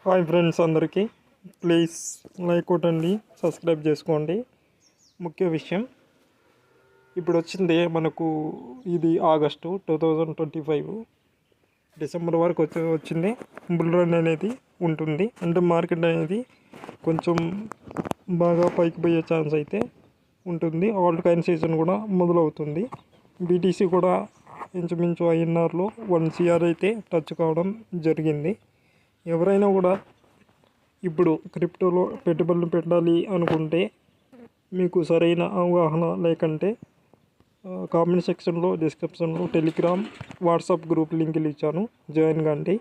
Hi friends అందరికీ please like కొట్టండి, subscribe చేసుకోండి. ముఖ్య విషయం ఇప్పుడు వచ్చింది మనకు, ఇది ఆగస్టు 2025 డిసెంబర్ వరకు వచ్చింది. బుల్ రన్ అనేది ఉంటుంది, అంటే మార్కెట్ అనేది కొంచెం బాగా పైకి పోయే ఛాన్స్ అయితే ఉంటుంది. ఆల్ట్ కాయిన్ సీజన్ కూడా మొదలవుతుంది. బీటీసీ కూడా ఇంచుమించు ఐఎన్ఆర్లో 1 CR అయితే టచ్ కావడం జరిగింది. ఎవరైనా కూడా ఇప్పుడు క్రిప్టోలో పెట్టుబడులు పెట్టాలి అనుకుంటే మీకు సరైన అవగాహన లేకంటే కామెంట్ సెక్షన్లో, డిస్క్రిప్షన్లో టెలిగ్రామ్, వాట్సాప్ గ్రూప్ లింకులు ఇచ్చాను, జాయిన్ కండి.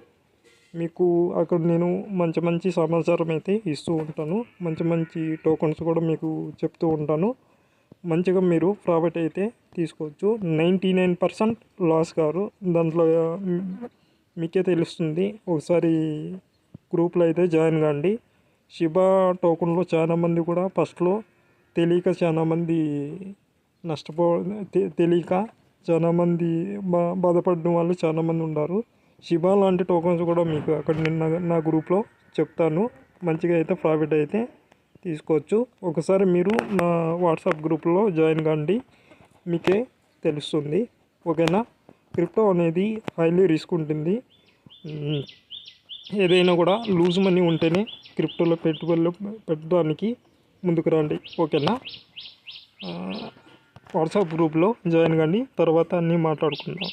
మీకు అక్కడ నేను మంచి మంచి సమాచారం అయితే ఇస్తూ ఉంటాను. మంచి మంచి టోకన్స్ కూడా మీకు చెప్తూ ఉంటాను. మంచిగా మీరు ప్రాఫిట్ అయితే తీసుకోవచ్చు. 99% లాస్ కారు. దాంట్లో మీకే తెలుస్తుంది. ఒకసారి గ్రూప్లో అయితే జాయిన్ కాండి. షిబా టోకన్లో చాలామంది కూడా ఫస్ట్లో తెలియక చాలామంది తెలియక చాలామంది బాధపడిన వాళ్ళు చాలామంది ఉన్నారు. షిబా లాంటి టోకన్స్ కూడా మీకు అక్కడ నా గ్రూప్లో చెప్తాను. మంచిగా అయితే ప్రాఫిట్ అయితే తీసుకోవచ్చు. ఒకసారి మీరు నా వాట్సాప్ గ్రూప్లో జాయిన్ కాండి, మీకే తెలుస్తుంది. ఓకేనా? క్రిప్టో అనేది హైలీ రిస్క్ ఉంటుంది. ఏదైనా కూడా లూజ్ మనీ ఉంటేనే క్రిప్టోలో పెట్టుబడులు పెట్టడానికి ముందుకు రండి. ఓకేనా? వాట్సాప్ గ్రూప్లో జాయిన్ కానీ తర్వాత అన్నీ మాట్లాడుకుందాం.